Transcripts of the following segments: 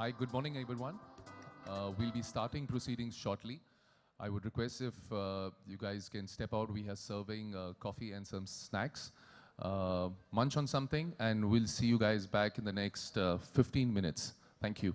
Hi, good morning, everyone. We'll be starting proceedings shortly. I would request if you guys can step out. We are serving coffee and some snacks. Munch on something, and we'll see you guys back in the next 15 minutes. Thank you.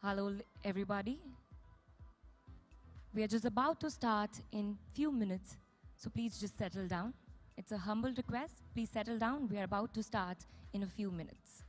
Hello, everybody. We are just about to start in few minutes, so please just settle down. It's a humble request. Please settle down. We are about to start in a few minutes.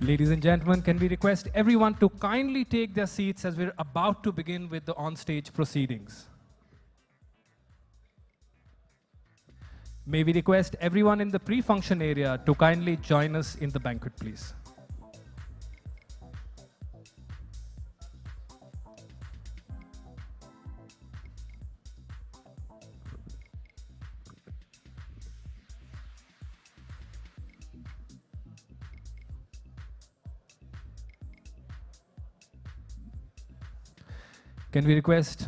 Ladies and gentlemen, can we request everyone to kindly take their seats as we're about to begin with the on-stage proceedings. May we request everyone in the pre-function area to kindly join us in the banquet, please. Can we request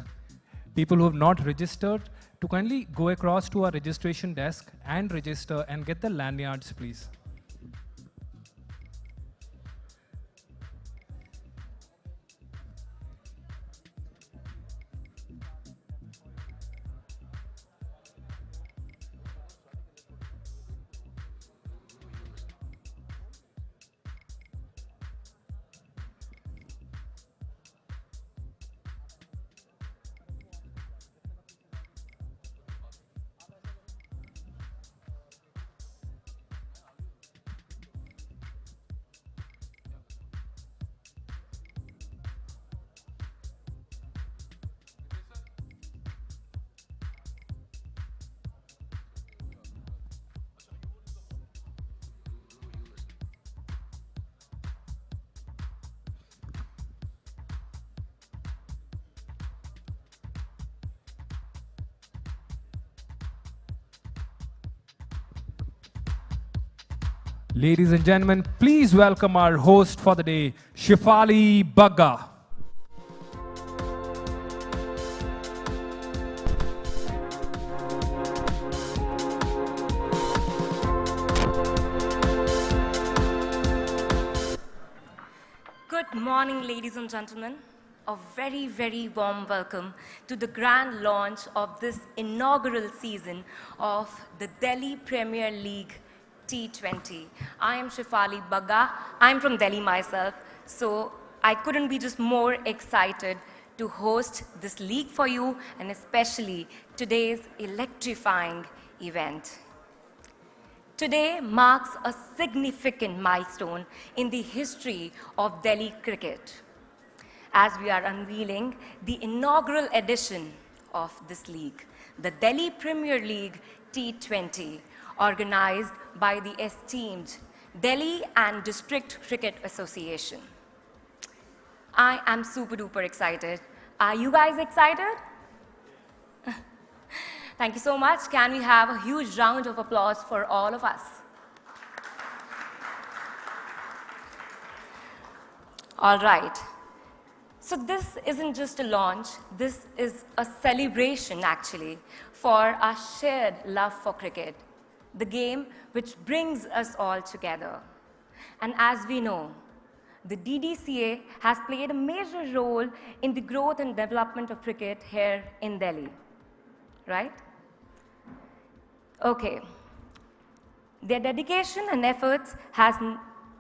people who have not registered to kindly go across to our registration desk and register and get the lanyards, please. Ladies and gentlemen, please welcome our host for the day, Shefali Bagga. Good morning, ladies and gentlemen. A very, very warm welcome to the grand launch of this inaugural season of the Delhi Premier League T20. I am Shefali Bagga. I'm from Delhi myself, so I couldn't be just more excited to host this league for you, and especially today's electrifying event. Today marks a significant milestone in the history of Delhi cricket, as we are unveiling the inaugural edition of this league, the Delhi Premier League T20, organized by the esteemed Delhi and District Cricket Association. I am super duper excited. Are you guys excited? Thank you so much. Can we have a huge round of applause for all of us? All right. So this isn't just a launch, this is a celebration actually for our shared love for cricket, the game which brings us all together. And as we know, the DDCA has played a major role in the growth and development of cricket here in Delhi, right? Okay. Their dedication and efforts has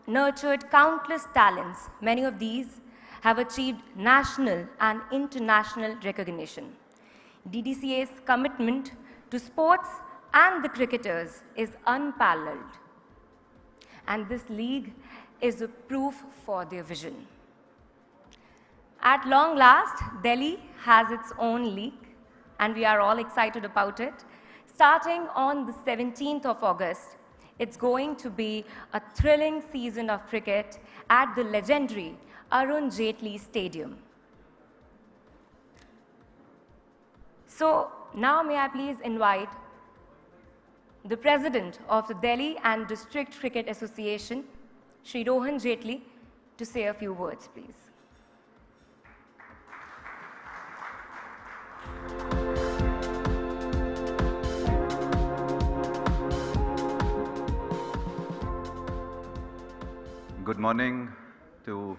nurtured countless talents. Many of these have achieved national and international recognition. DDCA's commitment to sports and the cricketers is unparalleled. And this league is a proof for their vision. At long last, Delhi has its own league, and we are all excited about it. Starting on the 17th of August, it's going to be a thrilling season of cricket at the legendary Arun Jaitley Stadium. So now may I please invite the President of the Delhi and District Cricket Association, Shri Rohan Jaitley, to say a few words, please. Good morning to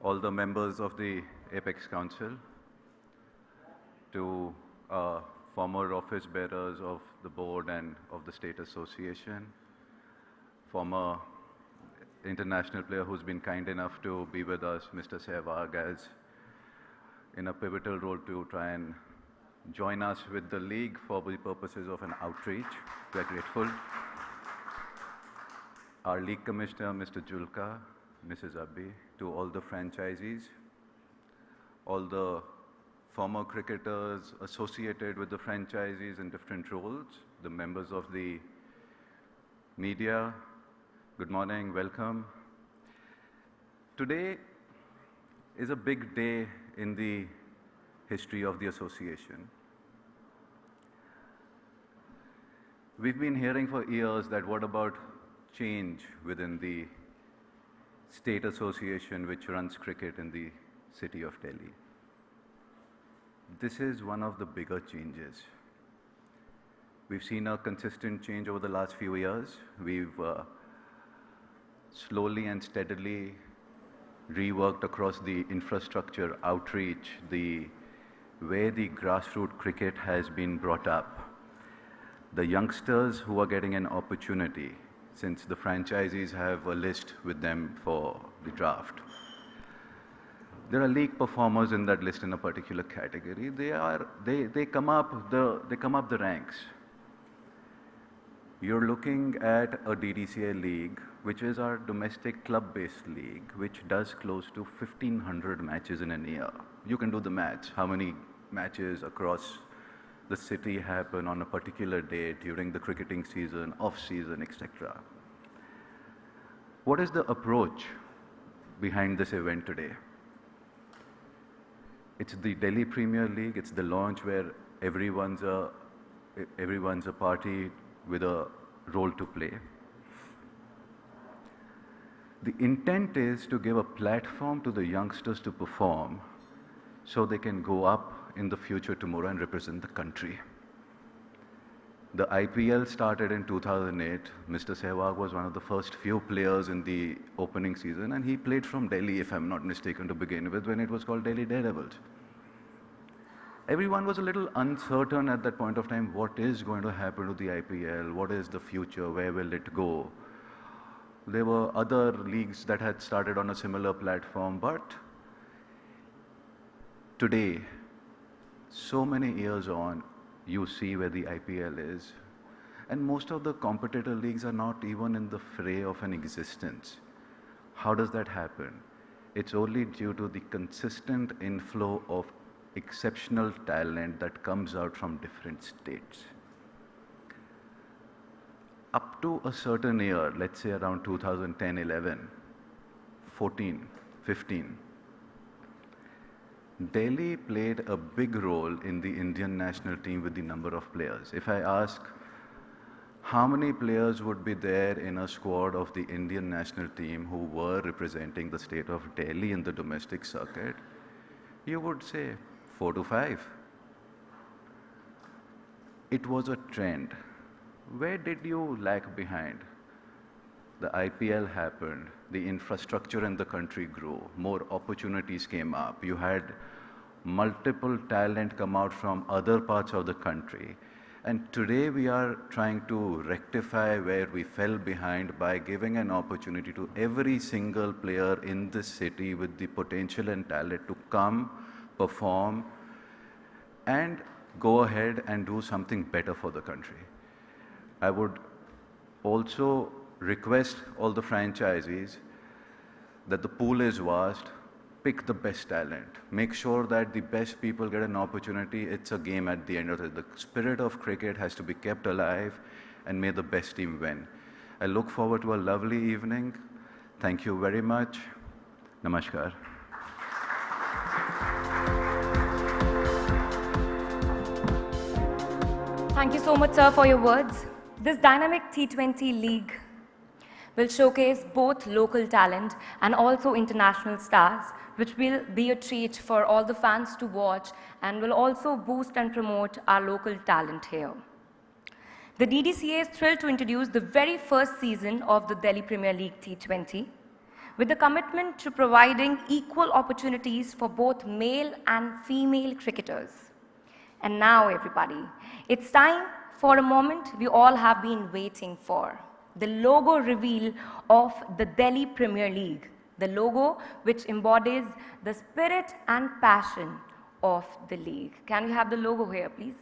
all the members of the Apex Council, to former office bearers of the board and of the State Association, former international player who's been kind enough to be with us, Mr. Sehwag, as in a pivotal role to try and join us with the league for the purposes of an outreach. We're grateful. Our league commissioner, Mr. Julka, Mrs. Abbi, to all the franchisees, all the former cricketers associated with the franchisees in different roles, the members of the media, good morning, welcome. Today is a big day in the history of the association. We've been hearing for years that what about change within the state association which runs cricket in the city of Delhi. This is one of the bigger changes. We've seen a consistent change over the last few years. We've slowly and steadily reworked across the infrastructure, outreach, the way the grassroots cricket has been brought up. The youngsters who are getting an opportunity, since the franchisees have a list with them for the draft. There are league performers in that list in a particular category. They come up the ranks. You're looking at a DDCA league, which is our domestic club-based league, which does close to 1,500 matches in a year. You can do the maths, how many matches across the city happen on a particular day during the cricketing season, off-season, etc. What is the approach behind this event today? It's the Delhi Premier League. It's the launch where everyone's a party with a role to play. The intent is to give a platform to the youngsters to perform so they can go up in the future tomorrow and represent the country. The IPL started in 2008. Mr. Sehwag was one of the first few players in the opening season, and he played from Delhi, if I'm not mistaken, to begin with, when it was called Delhi Daredevils. Everyone was a little uncertain at that point of time, what is going to happen to the IPL, what is the future, where will it go? There were other leagues that had started on a similar platform, but today, so many years on, you see where the IPL is. And most of the competitor leagues are not even in the fray of an existence. How does that happen? It's only due to the consistent inflow of exceptional talent that comes out from different states. Up to a certain year, let's say around 2010, 11, 14, 15, Delhi played a big role in the Indian national team with the number of players. If I ask how many players would be there in a squad of the Indian national team who were representing the state of Delhi in the domestic circuit, you would say 4 to 5. It was a trend. Where did you lag behind? The IPL happened, the infrastructure in the country grew, more opportunities came up. You had multiple talent come out from other parts of the country. And today we are trying to rectify where we fell behind by giving an opportunity to every single player in this city with the potential and talent to come, perform, and go ahead and do something better for the country. I would also request all the franchisees that the pool is vast, pick the best talent. Make sure that the best people get an opportunity. It's a game at the end of it. The spirit of cricket has to be kept alive, and may the best team win. I look forward to a lovely evening. Thank you very much. Namaskar. Thank you so much, sir, for your words. This dynamic T20 league will showcase both local talent and also international stars, which will be a treat for all the fans to watch and will also boost and promote our local talent here. The DDCA is thrilled to introduce the very first season of the Delhi Premier League T20 with the commitment to providing equal opportunities for both male and female cricketers. And now, everybody, it's time for a moment we all have been waiting for. The logo reveal of the Delhi Premier League, the logo which embodies the spirit and passion of the league. Can we have the logo here, please?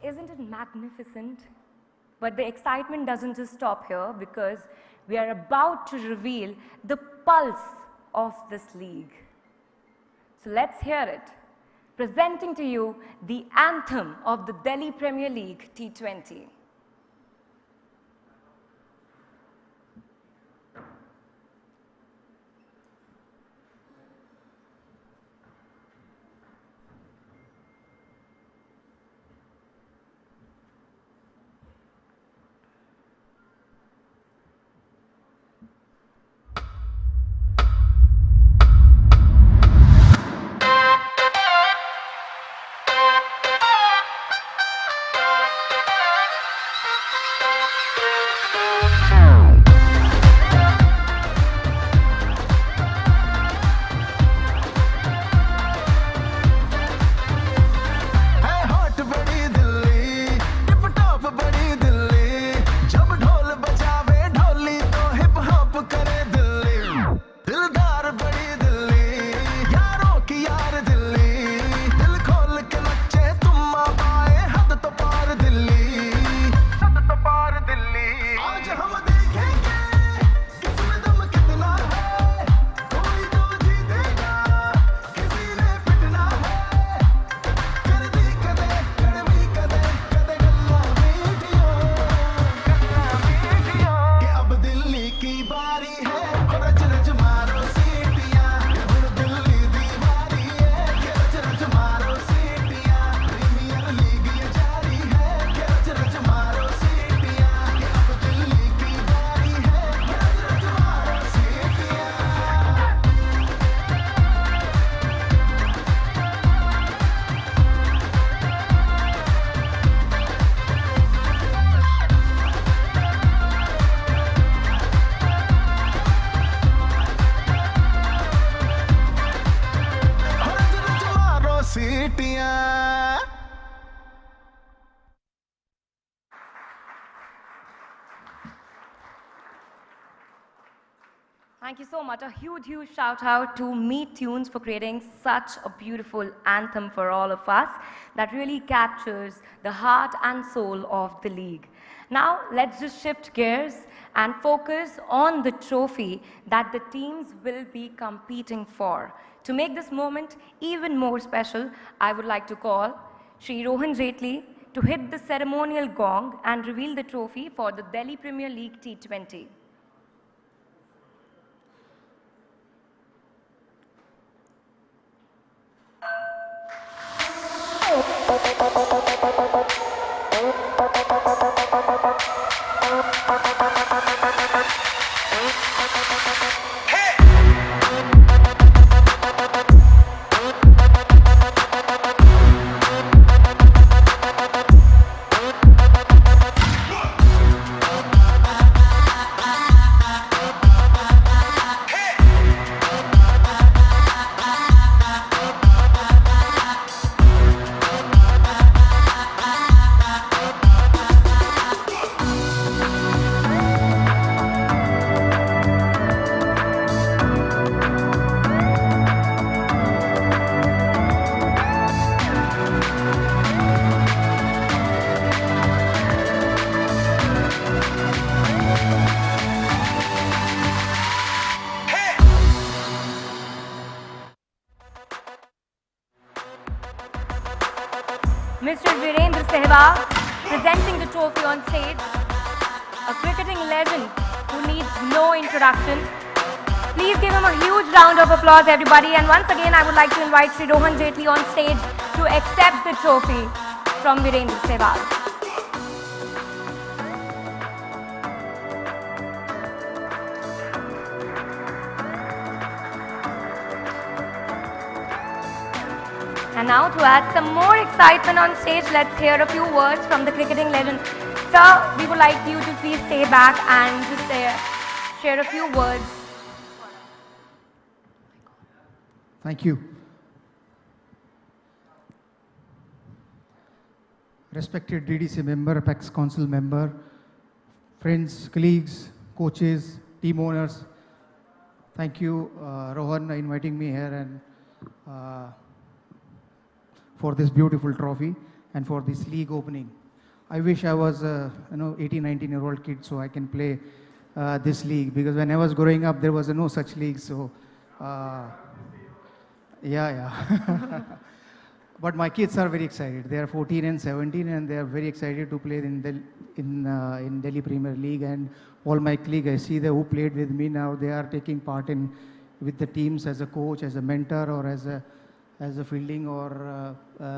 Isn't it magnificent? But the excitement doesn't just stop here, because we are about to reveal the pulse of this league. So let's hear it. Presenting to you the anthem of the Delhi Premier League T20. Thank you so much. A huge, huge shout out to Meet Tunes for creating such a beautiful anthem for all of us that really captures the heart and soul of the league. Now, let's just shift gears and focus on the trophy that the teams will be competing for. To make this moment even more special, I would like to call Shri Rohan Jaitley to hit the ceremonial gong and reveal the trophy for the Delhi Premier League T20. Mr. Virendra Sehwag presenting the trophy on stage, a cricketing legend who needs no introduction. Please give him a huge round of applause, everybody. And once again, I would like to invite Shri Rohan Jaitley on stage to accept the trophy from Virendra Sehwag. And now to add some more excitement on stage, let's hear a few words from the cricketing legend. Sir, we would like you to please stay back and just share a few words. Thank you. Respected DDC member, Apex Council member, friends, colleagues, coaches, team owners, thank you, Rohan, inviting me here and for this beautiful trophy and for this league opening. I wish I was a 18, 19-year-old kid so I can play this league, because when I was growing up there was no such league. So yeah. But my kids are very excited. They are 14 and 17 and they are very excited to play in Delhi Premier League. And all my colleagues, I see who played with me now, they are taking part with the teams as a coach, as a mentor, or as a fielding or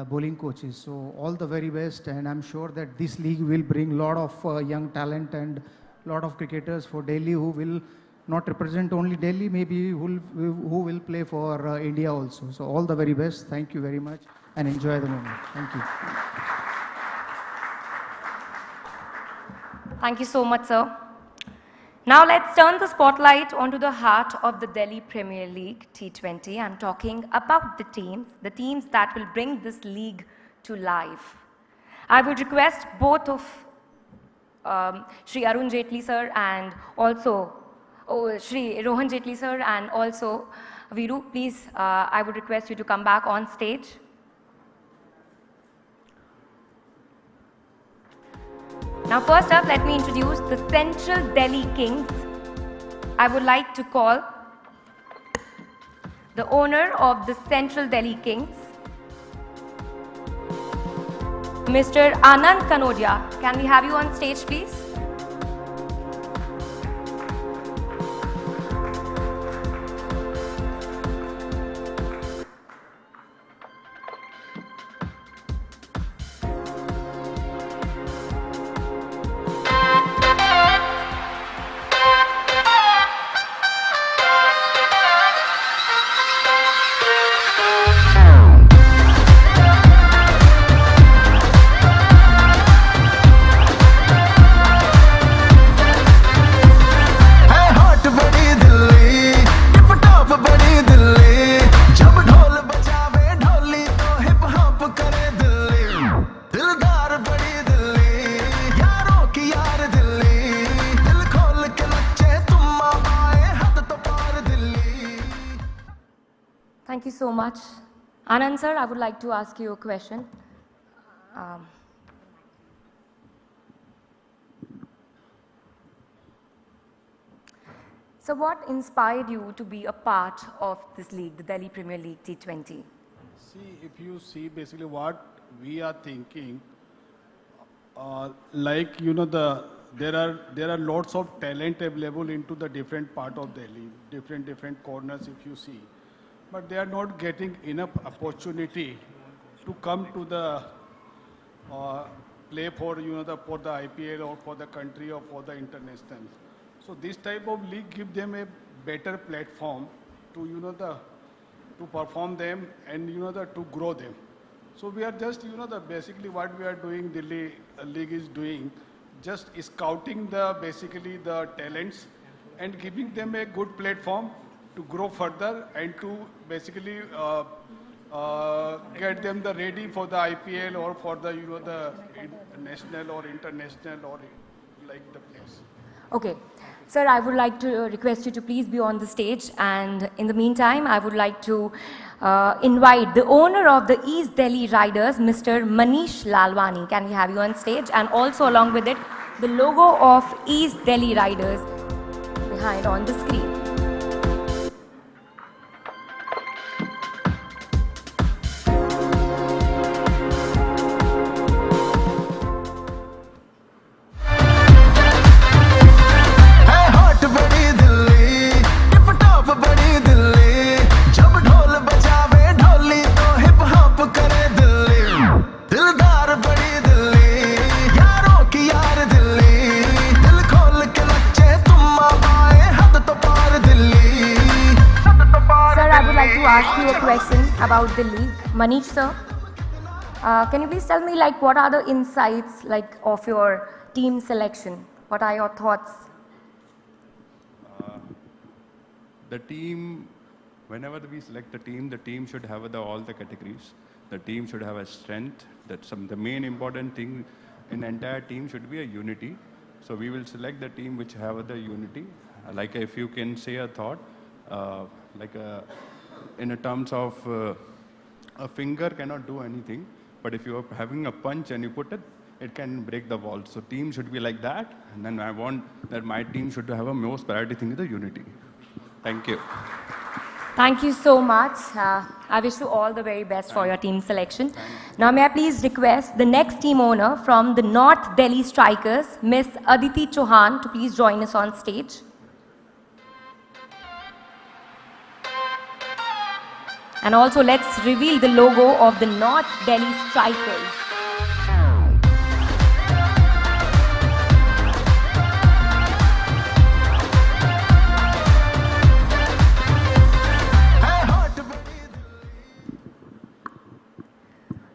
bowling coaches. So all the very best, and I'm sure that this league will bring a lot of young talent and a lot of cricketers for Delhi who will not represent only Delhi, maybe who will play for India also. So all the very best. Thank you very much and enjoy the moment. Thank you. Thank you so much, sir. Now let's turn the spotlight onto the heart of the Delhi Premier League T20. I'm talking about the teams that will bring this league to life. I would request both of Shri Arun Jaitley sir and also Shri Rohan Jaitley sir and also Viru, please, I would request you to come back on stage. Now first up, let me introduce the Central Delhi Kings. I would like to call the owner of the Central Delhi Kings, Mr. Anand Kanodia. Can we have you on stage, please? Thank you so much. Anand sir, I would like to ask you a question. So what inspired you to be a part of this league, the Delhi Premier League T20? See, if you see basically what we are thinking, like there are lots of talent available into the different part of Delhi, different corners if you see, but they are not getting enough opportunity to come to the play for for the IPL or for the country or for the international. So this type of league give them a better platform to to perform them and to grow them. So we are just basically what we are doing, Delhi League is doing, just scouting basically the talents and giving them a good platform to grow further and to basically get them ready for the IPL or for the the national or international or like the place. Okay. Sir, I would like to request you to please be on the stage, and in the meantime, I would like to invite the owner of the East Delhi Riders, Mr. Manish Lalwani. Can we have you on stage? And also along with it, the logo of East Delhi Riders behind on the screen. Ask you a question about the league. Manish sir, can you please tell me like what are the insights like of your team selection? What are your thoughts? The team, whenever we select the team should have all the categories. The team should have a strength. The main important thing in the entire team should be a unity. So we will select the team which have the unity. Like if you can say a thought, in a terms of a finger cannot do anything, but if you are having a punch and you put it, it can break the wall. So team should be like that, and then I want that my team should have a most priority thing is the unity. Thank you. Thank you so much. I wish you all the very best for your team selection. Now may I please request the next team owner from the North Delhi Strikers, Miss Aditi Chauhan, to please join us on stage. And also let's reveal the logo of the North Delhi Strikers.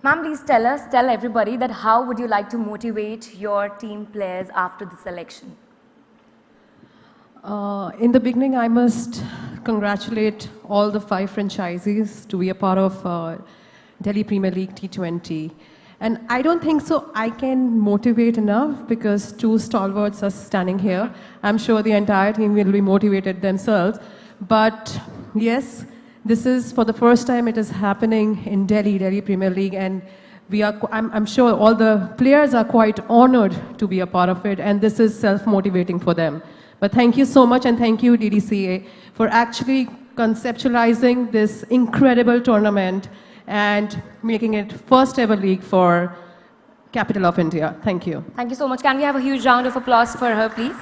Ma'am, please tell everybody that how would you like to motivate your team players after the selection? In the beginning, I must congratulate all the 5 franchisees to be a part of Delhi Premier League T20. And I don't think so I can motivate enough because 2 stalwarts are standing here. I'm sure the entire team will be motivated themselves. But yes, this is for the first time it is happening in Delhi Premier League, and I'm sure all the players are quite honored to be a part of it, and this is self-motivating for them. But thank you so much, and thank you DDCA for actually conceptualizing this incredible tournament and making it first ever league for capital of India. Thank you. Thank you so much. Can we have a huge round of applause for her, please?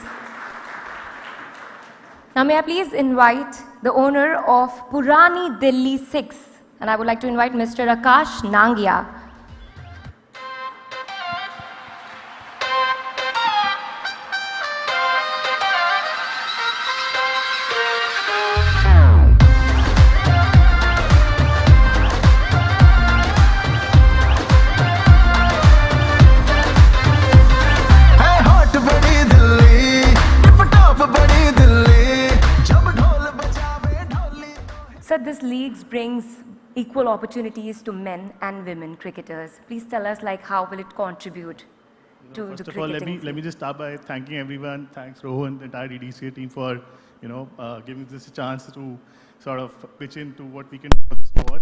Now may I please invite the owner of Purani Delhi 6, and I would like to invite Mr. Akash Nangia. Sir, this league brings equal opportunities to men and women cricketers. Please tell us like how will it contribute to the cricketing? First of all, let me just start by thanking everyone. Thanks Rohan, the entire DDCA team for giving this a chance to sort of pitch into what we can do for the sport.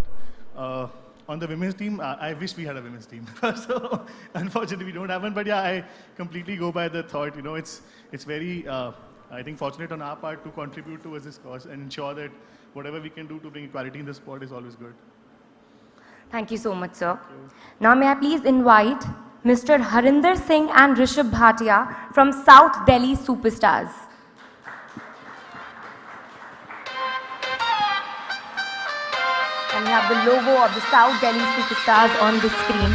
On the women's team, I wish we had a women's team. So unfortunately, we don't have one. But yeah, I completely go by the thought. It's very, I think, fortunate on our part to contribute towards this cause and ensure that whatever we can do to bring equality in the sport is always good. Thank you so much, sir. Now may I please invite Mr. Harinder Singh and Rishabh Bhatia from South Delhi Superstars. And we have the logo of the South Delhi Superstars on the screen.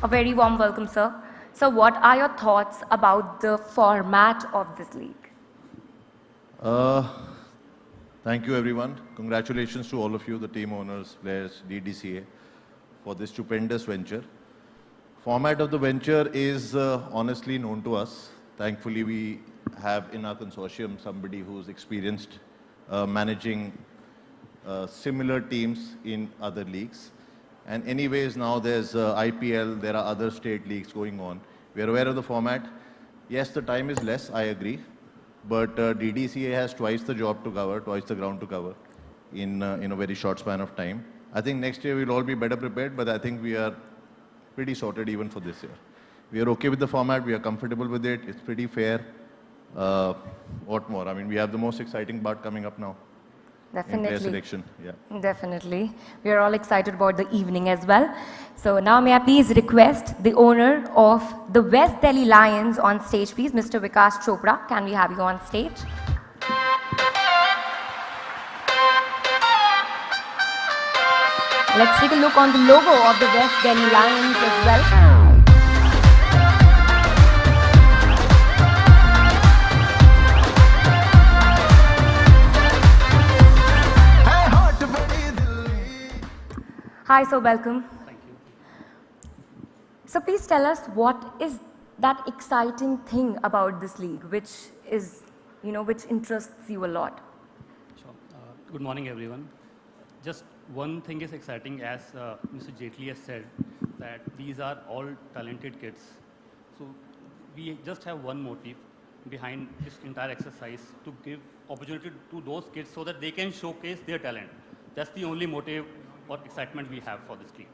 A very warm welcome, sir. So what are your thoughts about the format of this league? Thank you, everyone. Congratulations to all of you, the team owners, players, DDCA, for this stupendous venture. Format of the venture is honestly known to us. Thankfully, we have in our consortium somebody who's experienced managing similar teams in other leagues. And anyways, now there's IPL, there are other state leagues going on. We are aware of the format. Yes, the time is less, I agree. But DDCA has twice the job to cover, twice the ground to cover in a very short span of time. I think next year we'll all be better prepared, but I think we are pretty sorted even for this year. We are okay with the format, we are comfortable with it, it's pretty fair. What more? I mean, we have the most exciting part coming up now. Definitely. In player selection, yeah. Definitely. We are all excited about the evening as well. So now may I please request the owner of the West Delhi Lions on stage, please, Mr. Vikas Chopra. Can we have you on stage? Let's take a look on the logo of the West Delhi Lions as well. Hi, so welcome. Thank you. So please tell us what is that exciting thing about this league, which is, which interests you a lot. Sure. Good morning, everyone. Just one thing is exciting, as Mr. Jaitley has said, that these are all talented kids. So we just have one motive behind this entire exercise, to give opportunity to those kids so that they can showcase their talent. That's the only motive or excitement we have for this league.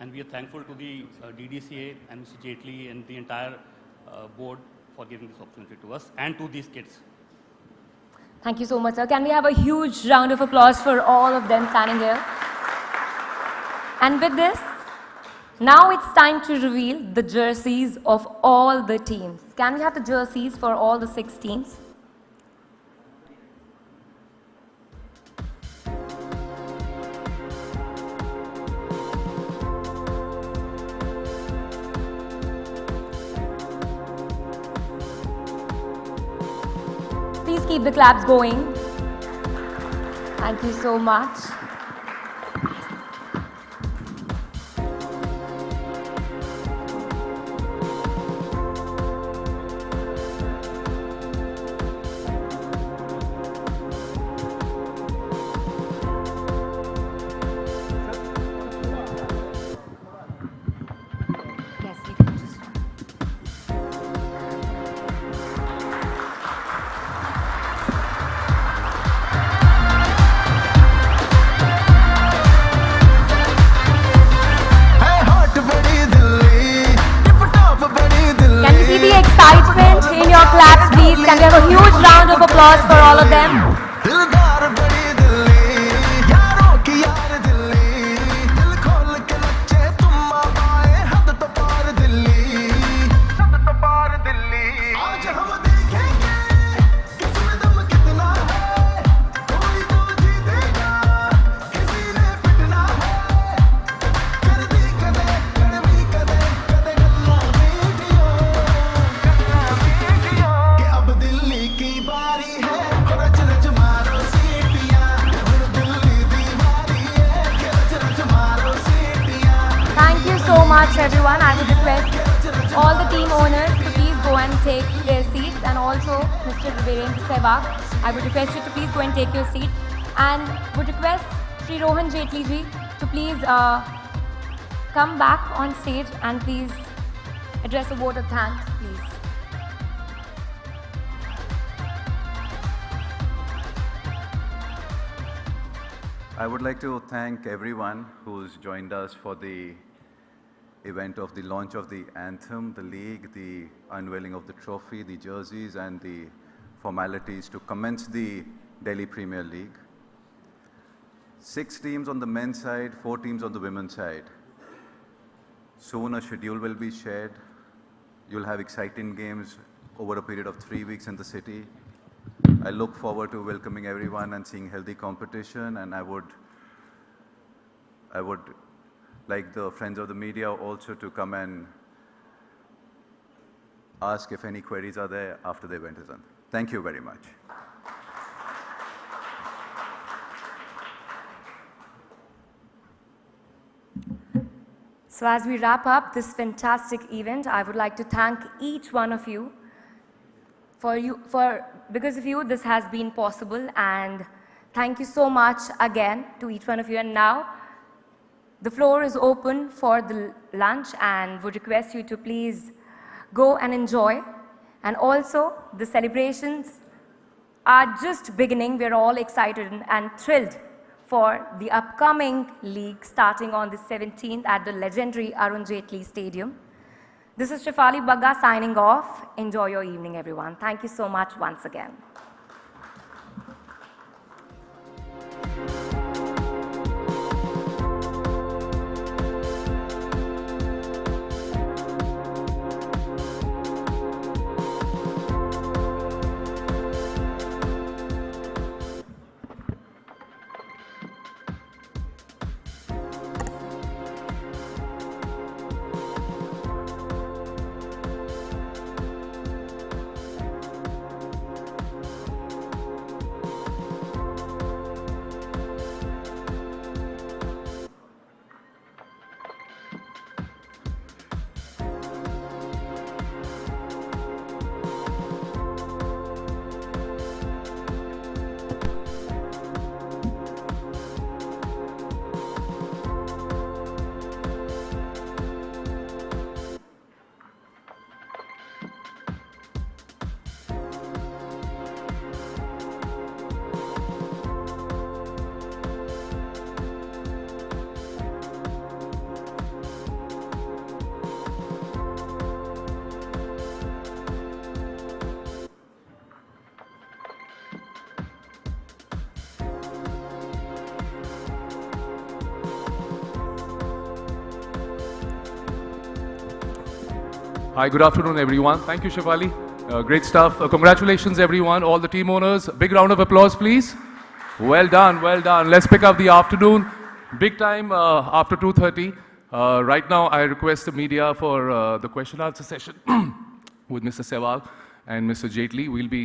And we are thankful to the DDCA and Mr. Jaitley and the entire board for giving this opportunity to us and to these kids. Thank you so much, sir. Can we have a huge round of applause for all of them standing here? And with this, now it's time to reveal the jerseys of all the teams. Can we have the jerseys for all the 6 teams? Please keep the claps going. Thank you so much. Yes, you can just. Can we see the excitement in your claps, please? Can we have a huge round of applause for all of them? Thank you so much, everyone. I would request all the team owners to please go and take their seats, and also Mr. Virendra Sehwag, I would request you to please go and take your seat, and would request Shri Rohan Jetli ji to please come back on stage and please address a vote of thanks, please. I would like to thank everyone who's joined us for the event of the launch of the anthem, the league, the unveiling of the trophy, the jerseys, and the formalities to commence the Delhi Premier League. 6 teams on the men's side, 4 teams on the women's side. Soon a schedule will be shared. You'll have exciting games over a period of 3 weeks in the city. I look forward to welcoming everyone and seeing healthy competition, and I would like the friends of the media also to come and ask if any queries are there after the event is done. Thank you very much. So as we wrap up this fantastic event, I would like to thank each one of you. Because of you, this has been possible, and thank you so much again to each one of you. And now, the floor is open for the lunch, and would request you to please go and enjoy. And also, the celebrations are just beginning. We're all excited and thrilled for the upcoming league starting on the 17th at the legendary Arun Jaitley Stadium. This is Shefali Bagga signing off. Enjoy your evening, everyone. Thank you so much once again. Hi, good afternoon, everyone. Thank you, Shefali. Great stuff. Congratulations, everyone, all the team owners. Big round of applause, please. Well done, well done. Let's pick up the afternoon. Big time after 2:30. Right now, I request the media for the question answer session with Mr. Sehwag and Mr. Jaitley. We'll be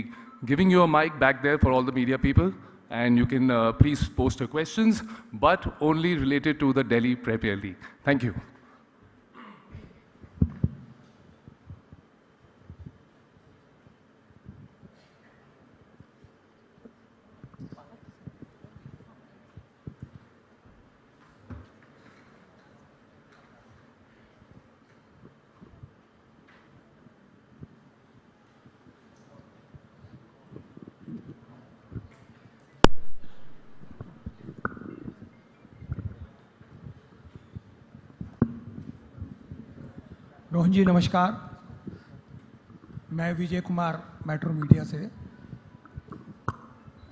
giving you a mic back there for all the media people, and you can please post your questions, but only related to the Delhi Premier League. Thank you. Rohan जी नमस्कार, मैं Vijay Kumar metro media से।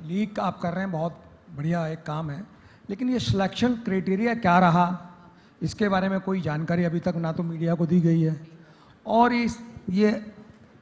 League आप कर रहे हैं, बहुत बढ़िया एक काम है, लेकिन ये सिलेक्शन क्राइटेरिया क्या रहा, इसके बारे में कोई जानकारी अभी तक ना तो मीडिया को दी गई है, और ये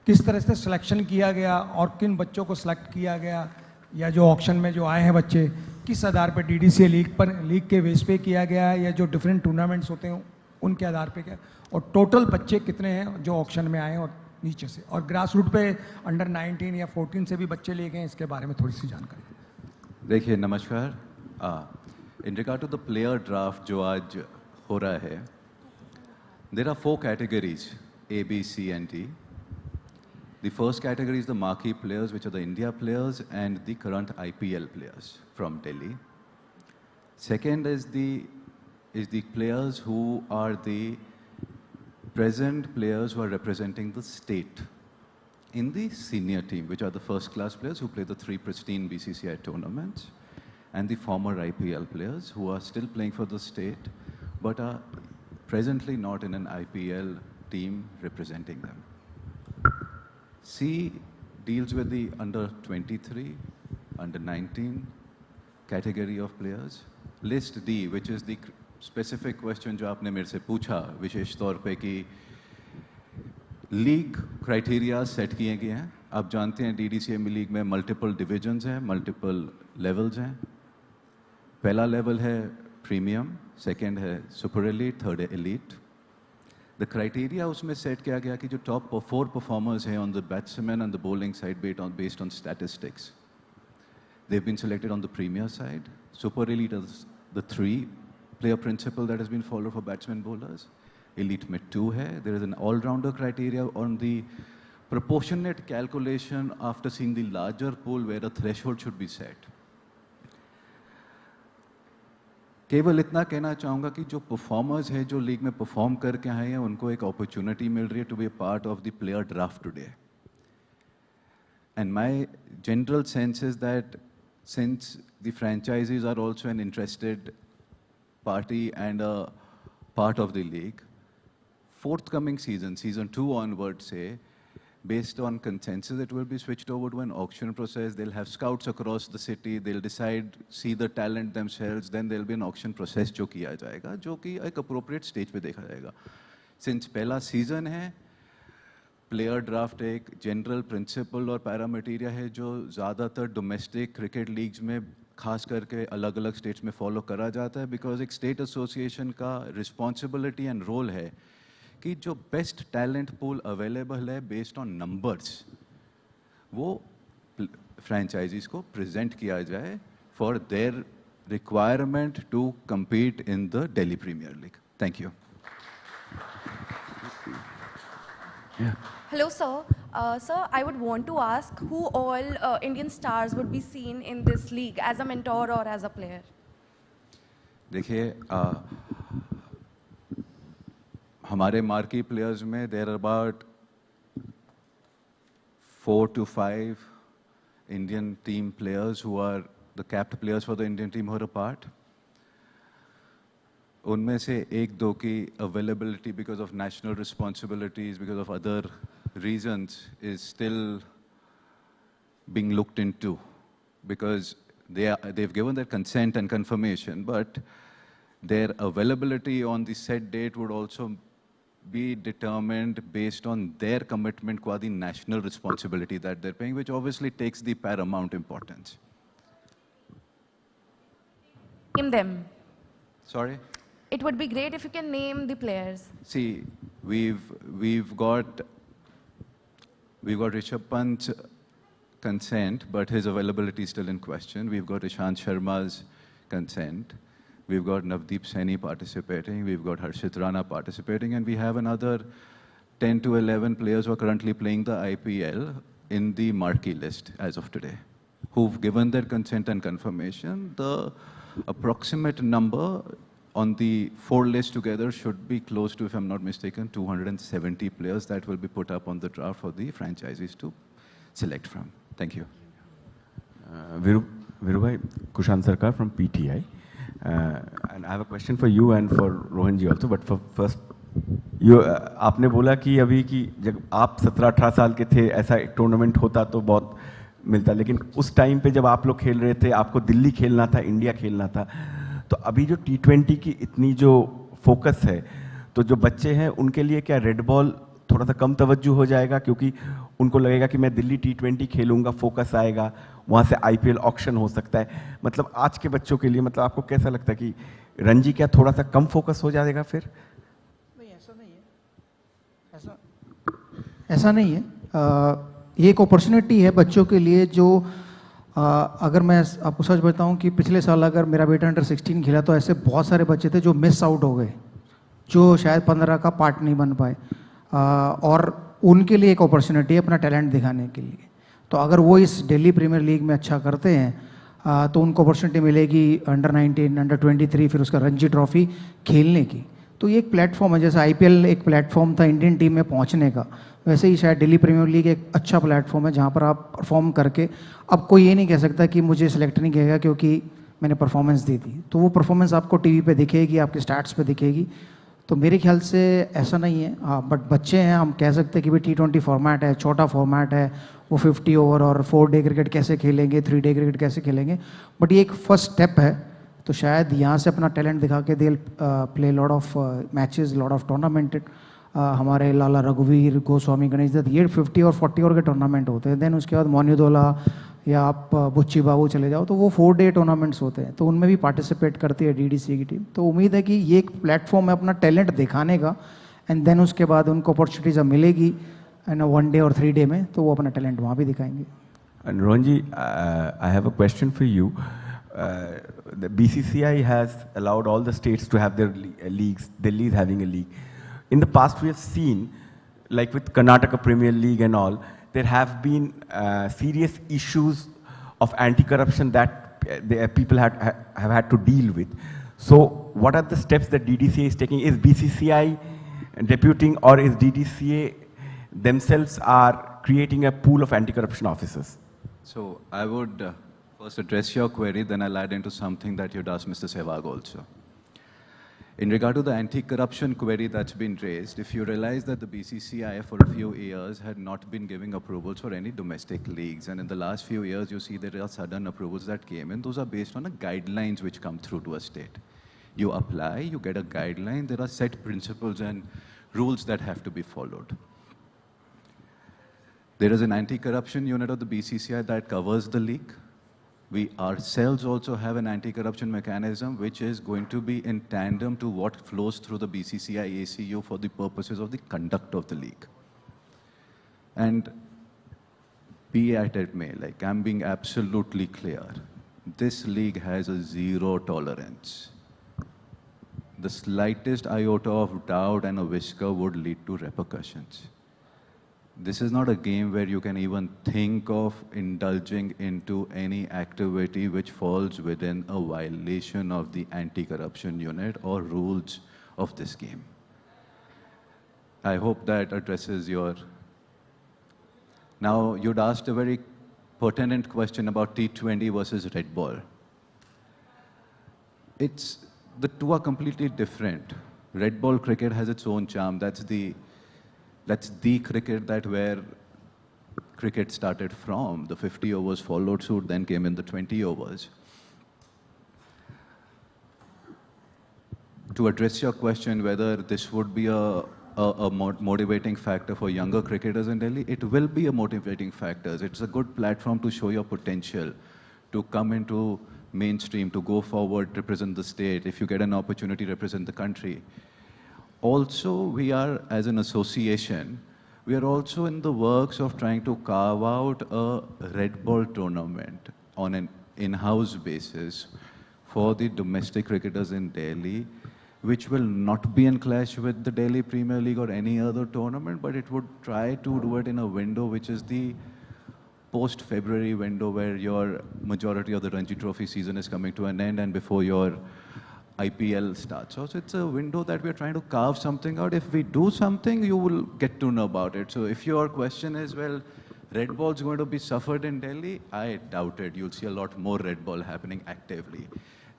किस तरह से सिलेक्शन किया गया और किन बच्चों को सिलेक्ट किया गया, या जो ऑक्शन में जो आए हैं बच्चे किस आधार पर डीडीसी लीग के बेस पे किया गया है, या जो डिफरेंट टूर्नामेंट्स होते हैं उनके आधार पे क्या, और टोटल बच्चे कितने हैं जो ऑक्शन में आए हैं और नीचे से, और ग्रास रूट पे अंडर 19 या 14 से भी बच्चे लिए गए, इसके बारे में थोड़ी सी जानकारी। देखिए नमस्कार, in regard to the player draft जो आज हो रहा है, there are 4 categories A, B, C and D. The first category is the marquee players, which are the India players and the current IPL players from Delhi. Second is the players who are the present players who are representing the state in the senior team, which are the first class players who play the 3 pristine BCCI tournaments, and the former IPL players who are still playing for the state but are presently not in an IPL team representing them. C deals with the under 23, under 19 category of players. List D, which is the specific question जो आपने मेरे से पूछा विशेष तौर पे कि league criteria set किए गए हैं. आप जानते हैं DDCA में लीग में मल्टीपल डिविजन्स हैं, मल्टीपल लेवल्स हैं. पहला लेवल है प्रीमियम, सेकंड है सुपर एलीट, थर्ड है एलीट. द क्राइटेरिया उसमें सेट किया गया कि जो टॉप 4 परफॉर्मर्स हैं on the batsman and the bowling side based on statistics, they've been selected on the premier side. Super elite is the 3-player principle that has been followed for batsmen bowlers. Elite में 2 है. There is an all-rounder criteria on the proportionate calculation after seeing the larger pool where a threshold should be set. केवल इतना कहना चाहूँगा कि जो performers हैं जो लीग में परफॉर्म करके आए हैं उनको एक अपॉर्चुनिटी मिल रही है to be a part of the player draft today. And my general sense is that since the franchisees are also an interested party and a part of the league, forthcoming season 2 onwards, say, based on consensus, it will be switched over to an auction process. They'll have scouts across the city. They'll decide, see the talent themselves. Then there'll be an auction process जो किया जाएगा, जो कि एक appropriate stage पे देखा जाएगा. Since पहला season है, प्लेयर ड्राफ्ट एक जनरल प्रिंसिपल और पैरामीटेरिया है जो ज़्यादातर डोमेस्टिक क्रिकेट लीग्स में खास करके अलग अलग स्टेट्स में फॉलो करा जाता है, बिकॉज एक स्टेट एसोसिएशन का रिस्पॉन्सिबिलिटी एंड रोल है कि जो बेस्ट टैलेंट पूल अवेलेबल है बेस्ड ऑन नंबर्स वो फ्रेंचाइजीज को प्रेजेंट किया जाए for their requirement to compete in the Delhi Premier League. Thank you. Yeah. Hello, sir. Sir, I would want to ask who all Indian stars would be seen in this league as a mentor or as a player? देखिए, हमारे marquee players में there are about 4 to 5 Indian team players who are the capped players for the Indian team who are a part. उनमें से एक दो की availability because of national responsibilities, because of other reasons is still being looked into, because they've given their consent and confirmation, but their availability on the set date would also be determined based on their commitment to the national responsibility that they're paying, which obviously takes the paramount importance. Name them. Sorry? It would be great if you can name the players. See, we've got Rishabh Pant's consent, but his availability is still in question. We've got Ishant Sharma's consent. We've got Navdeep Saini participating. We've got Harshit Rana participating, and we have another 10 to 11 players who are currently playing the IPL in the marquee list as of today, who've given their consent and confirmation. The approximate number on the 4 lists together should be close to, if I'm not mistaken, 270 players that will be put up on the draft for the franchises to select from. Thank you. Virubhai, Kushan Sarkar from PTI. And I have a question for you and for Rohan ji also, but for first, आपने बोला कि अभी की जब आप 17-18 साल के थे ऐसा एक टूर्नामेंट होता तो बहुत मिलता, लेकिन उस टाइम पे जब आप लोग खेल रहे थे आपको दिल्ली खेलना था, इंडिया खेलना था, तो अभी जो T20 की इतनी जो फोकस है, तो जो बच्चे हैं उनके लिए क्या रेड बॉल थोड़ा सा कम तवज्जो हो जाएगा, क्योंकि उनको लगेगा कि मैं दिल्ली T20 खेलूंगा, फोकस आएगा, वहाँ से IPL ऑक्शन हो सकता है, मतलब आज के बच्चों के लिए, मतलब आपको कैसा लगता है कि रणजी क्या थोड़ा सा कम फोकस हो जाएगा फिर? नहीं, ऐसा नहीं है, ऐसा नहीं है। ये एक अपॉर्चुनिटी है बच्चों के लिए जो अगर मैं आपको सच बताऊं कि पिछले साल अगर मेरा बेटा अंडर 16 खेला तो ऐसे बहुत सारे बच्चे थे जो मिस आउट हो गए, जो शायद 15 का पार्ट नहीं बन पाए, और उनके लिए एक अपॉर्चुनिटी है अपना टैलेंट दिखाने के लिए। तो अगर वो इस दिल्ली प्रीमियर लीग में अच्छा करते हैं तो उनको अपॉर्चुनिटी मिलेगी अंडर 19, अंडर 23, फिर उसका रणजी ट्रॉफी खेलने की। तो ये एक प्लेटफॉर्म है, जैसे आईपीएल एक प्लेटफॉर्म था इंडियन टीम में पहुंचने का, वैसे ही शायद दिल्ली प्रीमियर लीग एक अच्छा प्लेटफॉर्म है जहां पर आप परफॉर्म करके, अब कोई ये नहीं कह सकता कि मुझे सिलेक्ट नहीं किया क्योंकि मैंने परफॉर्मेंस दी थी, तो वो परफॉर्मेंस आपको टीवी पे दिखेगी, आपके स्टैट्स पे दिखेगी। तो मेरे ख्याल से ऐसा नहीं है, हाँ, बट बच्चे हैं, हम कह सकते हैं कि भाई T20 फॉर्मेट है, छोटा फॉर्मेट है, वो 50 ओवर और 4 डे क्रिकेट कैसे खेलेंगे, 3 डे क्रिकेट कैसे खेलेंगे, बट ये एक फर्स्ट स्टेप है। तो शायद यहाँ से अपना टैलेंट दिखा के they play lot of matches, lot of tournament. हमारे लाला रघुवीर, गोस्वामी, गणेश दत्त, ये 50 और 40 ओवर के टूर्नामेंट होते हैं। देन उसके बाद मोन्यूदोला या आप बुच्ची बाबू चले जाओ तो वो 4 डे टूर्नामेंट्स होते हैं, तो उनमें भी पार्टिसिपेट करती है DDCA की टीम। तो उम्मीद है कि ये एक प्लेटफॉर्म है अपना टैलेंट दिखाने का, एंड देन उसके बाद उनको अपॉर्चुनिटी जब मिलेगी 1 डे और 3 डे में, तो वो अपना टैलेंट वहाँ भी दिखाएंगे। And Rohanji, I have a question for you. The BCCI has allowed all the states to have their leagues. Delhi is having a league. In the past, we have seen, like with Karnataka Premier League and all, there have been serious issues of anti-corruption that people have had to deal with. So, what are the steps that DDCA is taking? Is BCCI deputing, or is DDCA themselves are creating a pool of anti-corruption officers? So I would first address your query, then I'll add into something that you'd asked Mr. Sehwag also. In regard to the anti-corruption query that's been raised, if you realize that the BCCI for a few years had not been giving approvals for any domestic leagues, and in the last few years you see there are sudden approvals that came in, those are based on the guidelines which come through to a state. You apply, you get a guideline, there are set principles and rules that have to be followed. There is an anti-corruption unit of the BCCI that covers the league. We ourselves also have an anti-corruption mechanism which is going to be in tandem to what flows through the BCCI ACU for the purposes of the conduct of the league. And be it at may, like I'm being absolutely clear, this league has a zero tolerance. The slightest iota of doubt and a whisker would lead to repercussions. This is not a game where you can even think of indulging into any activity which falls within a violation of the anti-corruption unit or rules of this game. I hope that addresses your... Now, you'd asked a very pertinent question about T20 versus red ball. The two are completely different. Red ball cricket has its own charm. That's the cricket that where cricket started from. The 50 overs followed suit, then came in the 20 overs. To address your question whether this would be a motivating factor for younger cricketers in Delhi, it will be a motivating factor. It's a good platform to show your potential, to come into mainstream, to go forward, represent the state. If you get an opportunity, represent the country. Also, we are, as an association, we are also in the works of trying to carve out a red ball tournament on an in-house basis for the domestic cricketers in Delhi, which will not be in clash with the Delhi Premier League or any other tournament, but it would try to do it in a window which is the post-February window where your majority of the Ranji Trophy season is coming to an end and before your IPL starts. So it's a window that we're trying to carve something out. If we do something, you will get to know about it. So if your question is, well, red ball is going to be suffered in Delhi, I doubt it. You'll see a lot more red ball happening actively.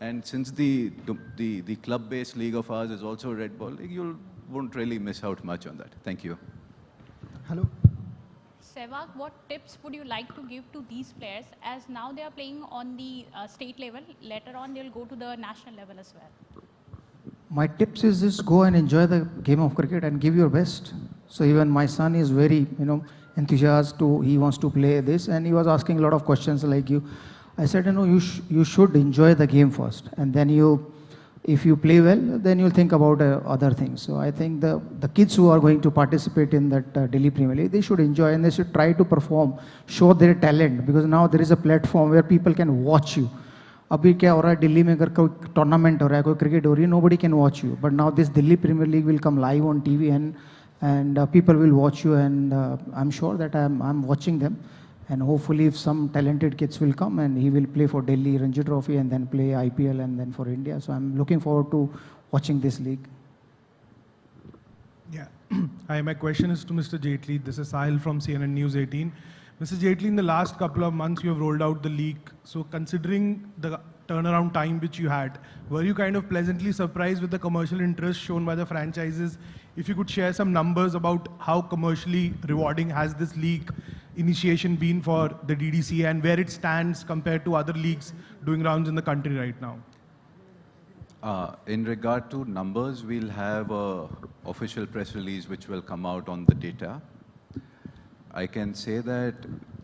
And since the club-based league of ours is also a red ball league, you won't really miss out much on that. Thank you. Hello. Sehwag, what tips would you like to give to these players, as now they are playing on the state level, later on they'll go to the national level as well? My tips is just go and enjoy the game of cricket and give your best. So even my son is very, enthusiastic. He wants to play this, and he was asking a lot of questions like you. I said, you should enjoy the game first, and then if you play well, then you'll think about other things. So I think the kids who are going to participate in that Delhi Premier League, they should enjoy and they should try to perform, show their talent, because now there is a platform where people can watch you. अभी क्या हो रहा है दिल्ली में, अगर कोई tournament हो रहा है, कोई क्रिकेट हो रही है, nobody can watch you. But now this Delhi Premier League will come live on TV and people will watch you, and I'm sure that I'm watching them. And hopefully if some talented kids will come and he will play for Delhi Ranji Trophy and then play IPL and then for India. So I'm looking forward to watching this league. Yeah. Hi, my question is to Mr. Jaitley. This is Sahil from CNN News 18. Mr. Jaitley, in the last couple of months, you have rolled out the league. So considering the turnaround time which you had, were you kind of pleasantly surprised with the commercial interest shown by the franchises? If you could share some numbers about how commercially rewarding has this league initiation been for the DDCA and where it stands compared to other leagues doing rounds in the country right now? In regard to numbers, we'll have an official press release which will come out on the data. I can say that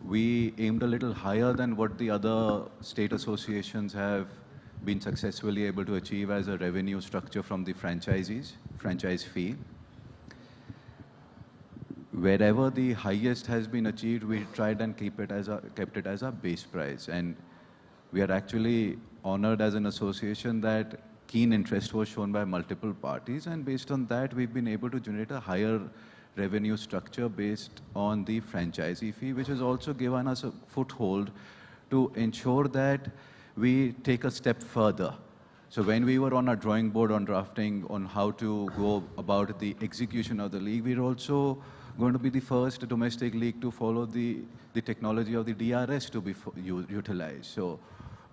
we aimed a little higher than what the other state associations have been successfully able to achieve as a revenue structure from the franchisees, franchise fee. Wherever the highest has been achieved, we tried and kept it as a base price. And we are actually honored as an association that keen interest was shown by multiple parties, and based on that, we've been able to generate a higher revenue structure based on the franchisee fee, which has also given us a foothold to ensure that we take a step further. So when we were on our drawing board on drafting on how to go about the execution of the league, we're also going to be the first domestic league to follow the technology of the DRS to be utilized. So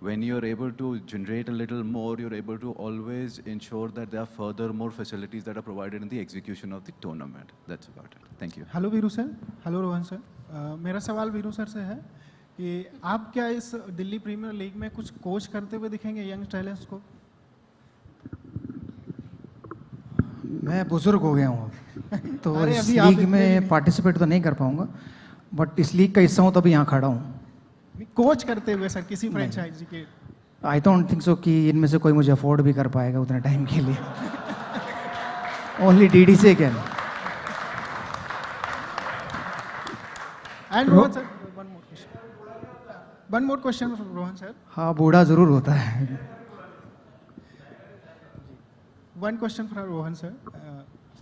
when you're able to generate a little more, you're able to always ensure that there are further more facilities that are provided in the execution of the tournament. That's about it. Thank you. Hello Veeru sir, hello Rohan sir. मेरा सवाल Veeru sir से है कि आप क्या इस Delhi premier league में कुछ कोच करते हुए दिखेंगे यंग टैलेंट्स को? मैं बुजुर्ग हो गया हूँ तो इस लीग में पार्टिसिपेट तो नहीं कर पाऊंगा, बट इस लीग का हिस्सा हूँ तभी यहाँ खड़ा हूँ. कोच करते हुए सर किसी फ्रेंचाइजी के? आई डोंट थिंक सो कि इनमें से कोई मुझे अफोर्ड भी कर पाएगा उतने टाइम के लिए. Only DDCA can. And Rohan sir, one more question Rohan sir. हाँ, बूढ़ा जरूर होता है. One question for Rohan sir.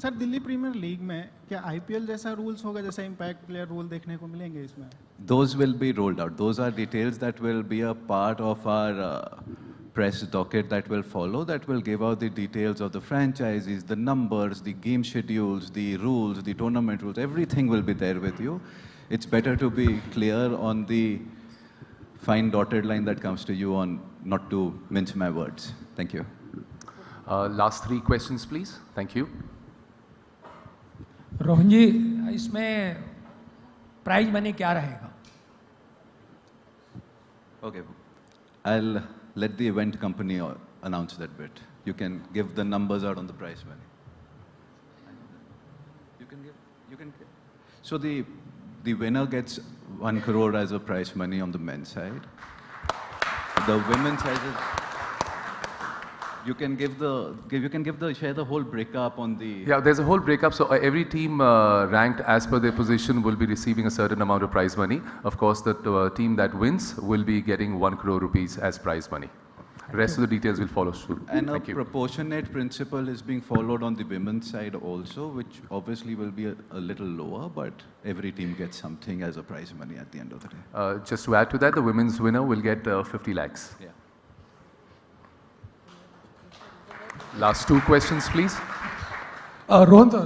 Sir Delhi premier league में क्या IPL जैसा रूल्स होगा, जैसा इम्पैक्ट प्लेयर रूल देखने को मिलेंगे इसमें? Those will be rolled out. Those are details that will be a part of our press docket that will follow, that will give out the details of the franchises, the numbers, the game schedules, the rules, the tournament rules, everything will be there with you. It's better to be clear on the fine dotted line that comes to you on not to mince my words. Thank you. Last three questions, please. Thank you. Rohan जी, इसमें prize money क्या रहेगा? Okay, I'll let the event company announce that bit. You can give the numbers out on the prize money. You can give. So the winner gets 1 crore as a prize money on the men's side. The women's side is. You can share the whole breakup on the. Yeah, there's a whole breakup. So every team ranked as per their position will be receiving a certain amount of prize money. Of course, the team that wins will be getting 1 crore rupees as prize money. The rest of the details will follow soon. And a proportionate principle is being followed on the women's side also, which obviously will be a little lower, but every team gets something as a prize money at the end of the day. Just to add to that, the women's winner will get 50 lakhs. Yeah. Last two questions, please. Rohan sir,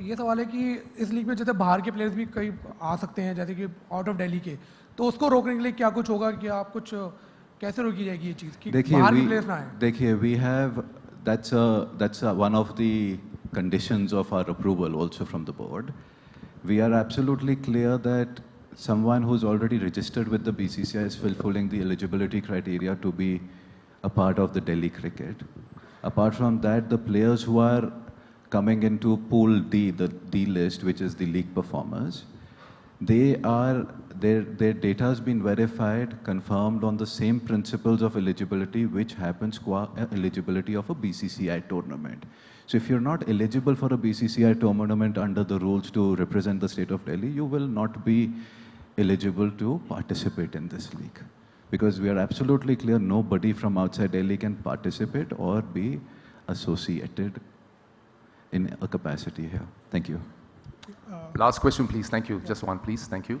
ये सवाल है कि इस league में जैसे बाहर के players भी कई आ सकते हैं, जैसे कि आउट ऑफ दिल्ली के, तो उसको रोकने के लिए क्या कुछ होगा, कि आप कुछ कैसे रोकी जाएगी ये चीज़ कि बाहर के प्लेयर्स ना आए? देखिए, we have that's one of the conditions of our approval also from the board. We are absolutely clear that someone who's already registered with the BCCI is fulfilling the eligibility criteria to be a part of the Delhi cricket. Apart from that, the players who are coming into Pool D, the D list, which is the league performers, their data has been verified, confirmed on the same principles of eligibility which happens qua eligibility of a BCCI tournament. So if you're not eligible for a BCCI tournament under the rules to represent the state of Delhi, you will not be eligible to participate in this league. Because we are absolutely clear, nobody from outside Delhi can participate or be associated in a capacity here. Thank you. Last question, please. Thank you. Just one, please. Thank you.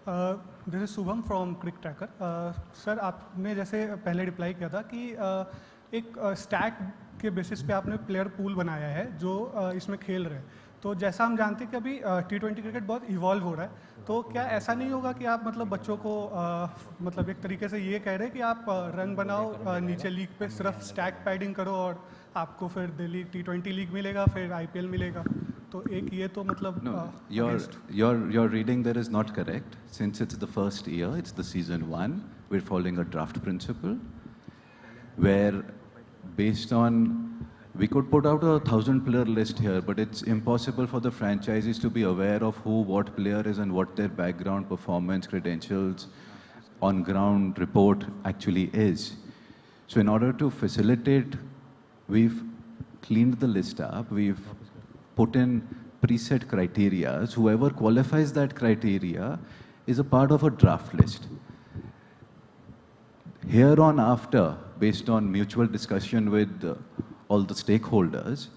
This is Shubham from CricTracker. Sir, आपने जैसे पहले reply किया था कि एक stack के basis पे आपने प्लेयर पूल बनाया है जो इसमें खेल रहे हैं। तो जैसा हम जानते हैं कि अभी T20 क्रिकेट बहुत इवॉल्व हो रहा है, तो क्या ऐसा नहीं होगा कि आप मतलब बच्चों को मतलब एक तरीके से ये कह रहे हैं कि आप रन बनाओ, नीचे लीग पे सिर्फ स्टैक पैडिंग करो और आपको फिर दिल्ली T20 लीग मिलेगा, फिर IPL मिलेगा? तो एक ये तो मतलब your reading there is not correct. Since it's the first year, it's the season 1, we're following a draft principle where based on, we could put out a 1,000-player list here, but it's impossible for the franchises to be aware of who, what player is and what their background, performance, credentials, on-ground report actually is. So in order to facilitate, we've cleaned the list up, we've put in preset criteria. Whoever qualifies that criteria is a part of a draft list. Here on after, based on mutual discussion with all the stakeholders,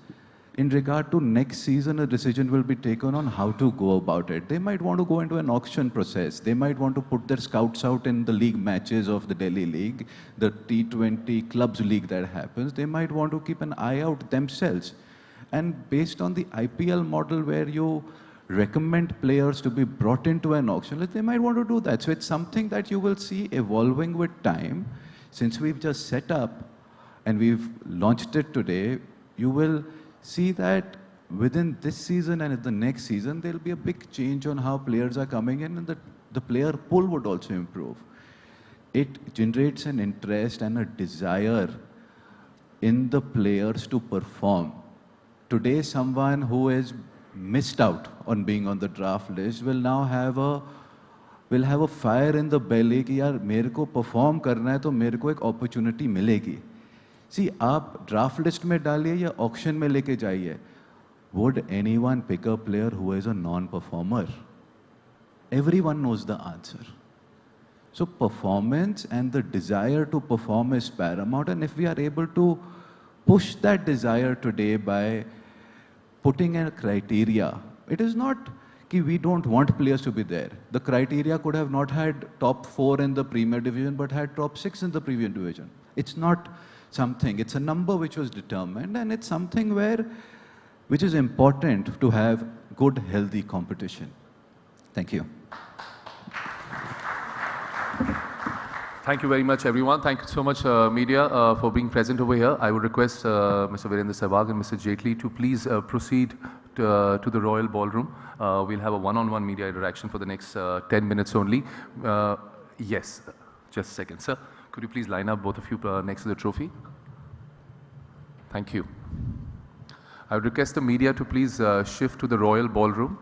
in regard to next season, a decision will be taken on how to go about it. They might want to go into an auction process. They might want to put their scouts out in the league matches of the Delhi League, the T20 clubs league that happens. They might want to keep an eye out themselves. And based on the IPL model where you recommend players to be brought into an auction, they might want to do that. So it's something that you will see evolving with time. Since we've just set up and we've launched it today, you will see that within this season and in the next season, there'll be a big change on how players are coming in, and the player pool would also improve. It generates an interest and a desire in the players to perform. Today, someone who has missed out on being on the draft list will now have a fire in the belly कि यार मेरे को perform करना है तो मेरे को एक opportunity मिलेगी. See, आप draft list में डालिए या auction में लेके जाइए. Would anyone pick a player who is a non-performer? Everyone knows the answer. So performance and the desire to perform is paramount, and if we are able to push that desire today by putting a criteria, it is not that we don't want players to be there. The criteria could have not had top 4 in the Premier Division, but had top 6 in the Premier Division. It's not something, it's a number which was determined, and it's something which is important to have good, healthy competition. Thank you. Thank you very much, everyone. Thank you so much, media, for being present over here. I would request Mr. Virendra Sehwag and Mr. Jaitley to please proceed to the Royal Ballroom. We'll have a one-on-one media interaction for the next 10 minutes only. Yes, just a second, sir. Could you please line up, both of you, next to the trophy? Thank you. I would request the media to please shift to the Royal Ballroom.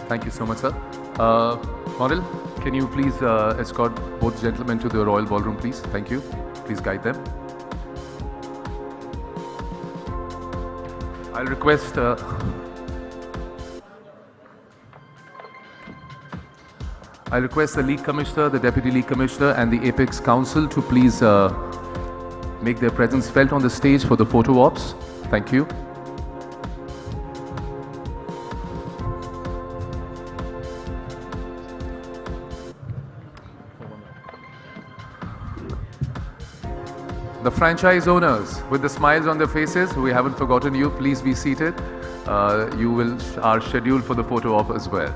Thank you so much, sir. Model, can you please escort both gentlemen to the Royal Ballroom, please? Thank you. Please guide them. I'll request the League Commissioner, the Deputy League Commissioner and the Apex Council to please make their presence felt on the stage for the photo ops. Thank you. The franchise owners with the smiles on their faces, we haven't forgotten you. Please be seated. You are scheduled for the photo op as well.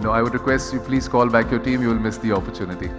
No, I would request you please call back your team. You will miss the opportunity.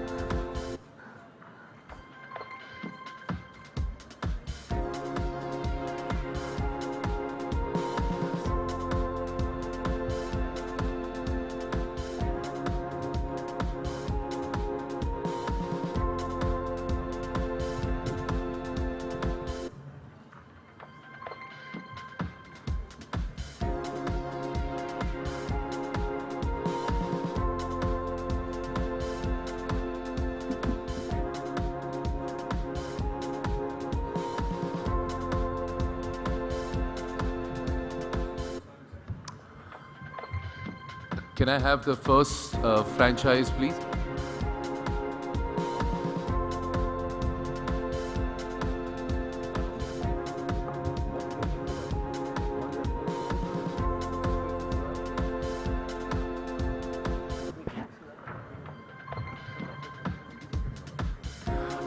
Can I have the first franchise, please?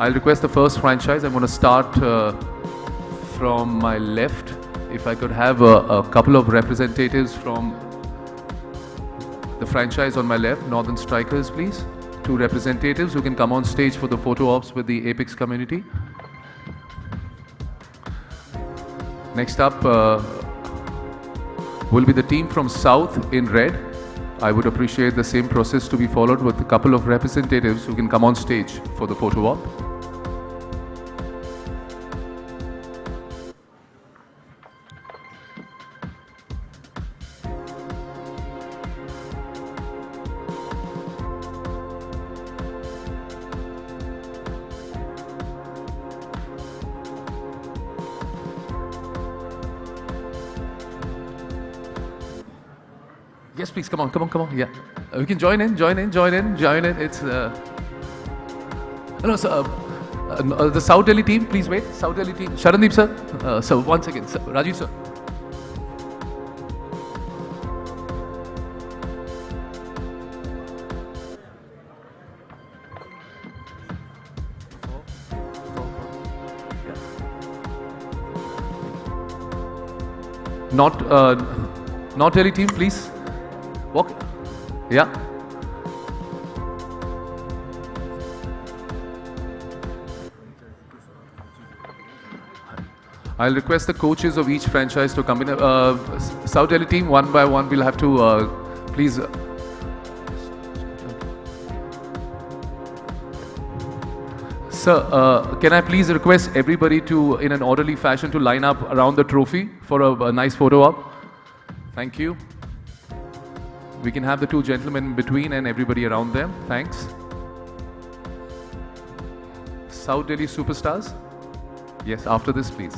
I'll request the first franchise. I'm going to start from my left. If I could have a couple of representatives from the franchise on my left, Northern Strikers, please. 2 representatives who can come on stage for the photo ops with the Apex community. Next up will be the team from South in red. I would appreciate the same process to be followed with a couple of representatives who can come on stage for the photo op. Yes, please, come on. Yeah, we can join in. It's no, so, the South Delhi team, please wait. South Delhi team, Sharandeep sir. So once again, sir, Rajiv sir. Not Delhi team, please. Walk. Yeah. I'll request the coaches of each franchise to come in. South Delhi team, one by one, we'll have to please. Sir, can I please request everybody to, in an orderly fashion, to line up around the trophy for a nice photo op? Thank you. We can have the 2 gentlemen in between and everybody around them. Thanks. South Delhi superstars? Yes, after this, please.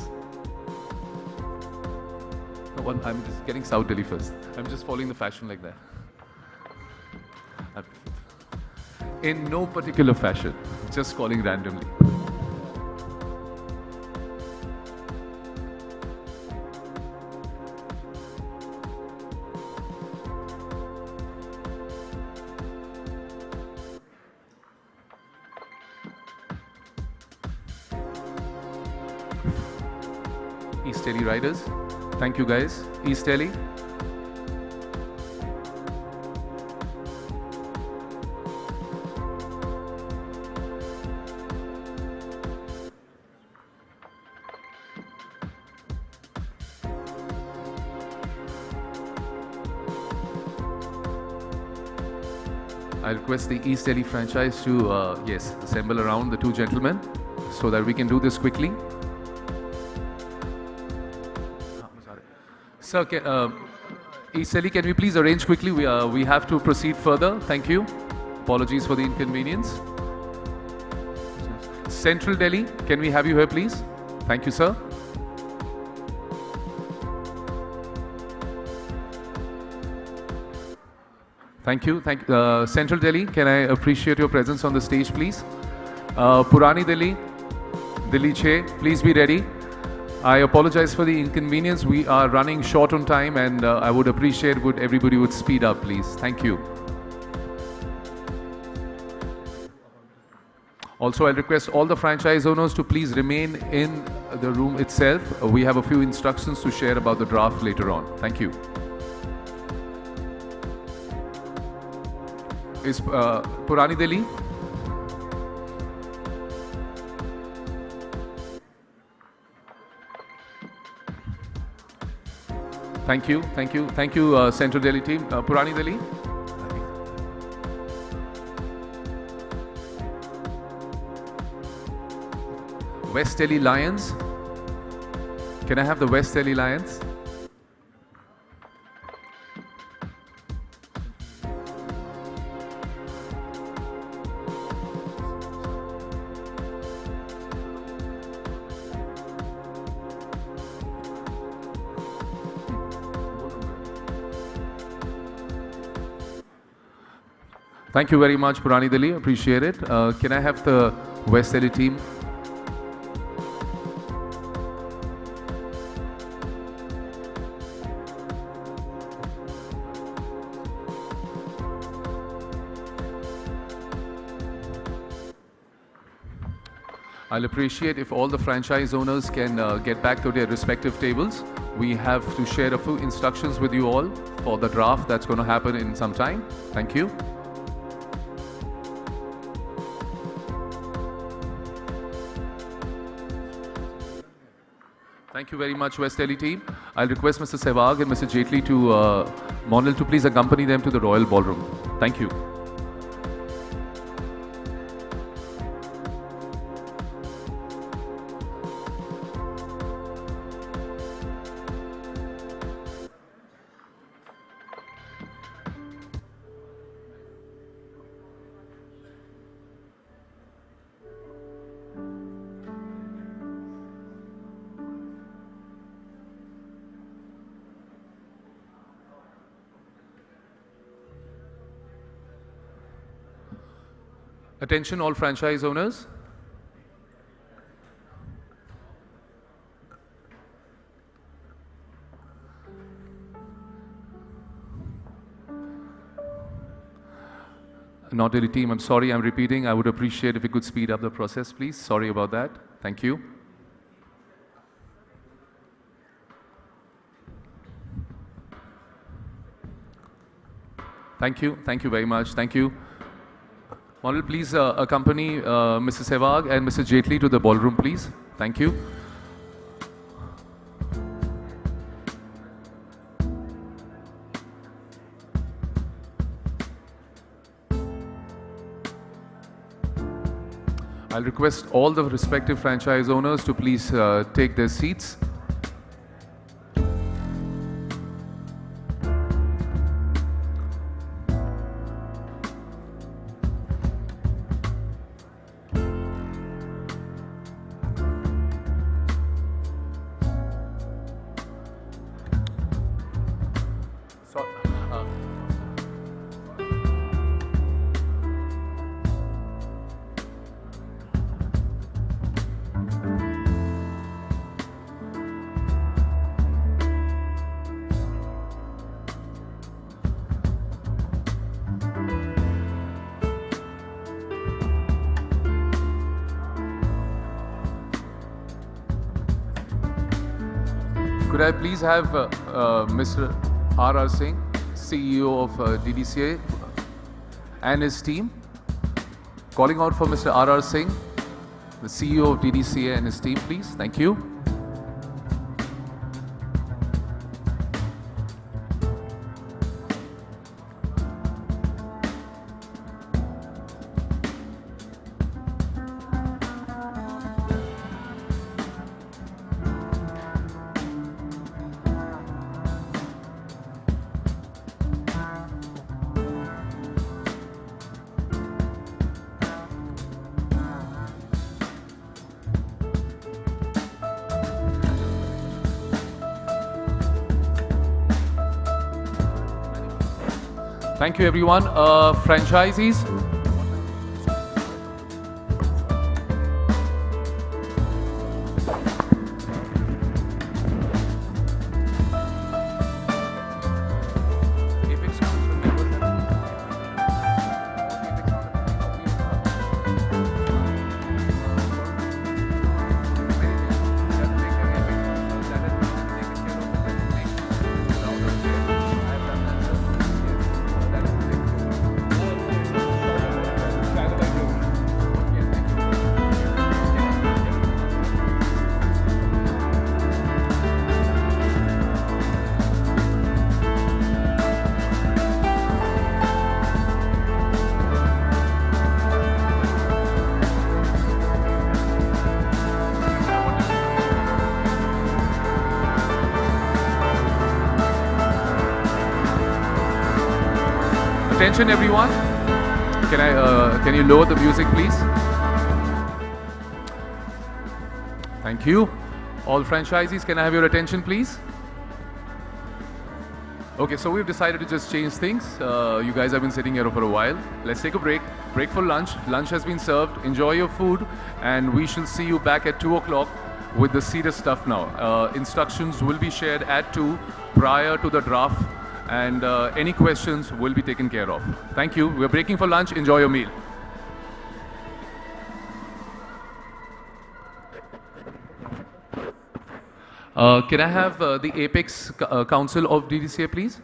No, I'm just getting South Delhi first. I'm just following the fashion like that. In no particular fashion, just calling randomly. East Delhi Riders. Thank you guys. East Delhi. I request the East Delhi franchise to, yes, assemble around the 2 gentlemen so that we can do this quickly. Sir, East Delhi, can we please arrange quickly? We have to proceed further. Thank you. Apologies for the inconvenience. Central Delhi, can we have you here, please? Thank you, sir. Thank you. Central Delhi, can I appreciate your presence on the stage, please? Purani Delhi, Delhi 6, please be ready. I apologize for the inconvenience. We are running short on time, and I would appreciate would everybody would speed up, please. Thank you. Also, I'll request all the franchise owners to please remain in the room itself. We have a few instructions to share about the draft later on. Thank you. Is Purani Delhi? Thank you, Central Delhi team. Purani Delhi? West Delhi Lions? Can I have the West Delhi Lions? Thank you very much, Purani Delhi. Appreciate it. Can I have the West Delhi team? I'll appreciate if all the franchise owners can get back to their respective tables. We have to share a few instructions with you all for the draft that's going to happen in some time. Thank you. Thank you very much, West Delhi team. I'll request Mr. Sehwag and Mr. Jaitley to Monil to please accompany them to the Royal Ballroom. Thank you. Attention all franchise owners. Not Delhi team, I'm sorry, I'm repeating. I would appreciate if you could speed up the process, please. Sorry about that. Thank you. Thank you. Thank you very much. Thank you. Monil, please accompany Mr. Sehwag and Mr. Jaitley to the ballroom, please. Thank you. I'll request all the respective franchise owners to please take their seats. Could I please have Mr. R.R. Singh, CEO of DDCA, and his team? Calling out for Mr. R.R. Singh, the CEO of DDCA and his team, please. Thank you. Thank you, everyone. Franchisees. Attention, everyone. Can you lower the music, please? Thank you. All franchisees, can I have your attention, please? Okay, so we've decided to just change things. You guys have been sitting here for a while. Let's take a break. Break for lunch. Lunch has been served. Enjoy your food, and we shall see you back at 2 o'clock with the serious stuff now. Instructions will be shared at 2 prior to the draft, and any questions will be taken care of. Thank you. We're breaking for lunch. Enjoy your meal. Can I have the Apex Council of DDCA, please?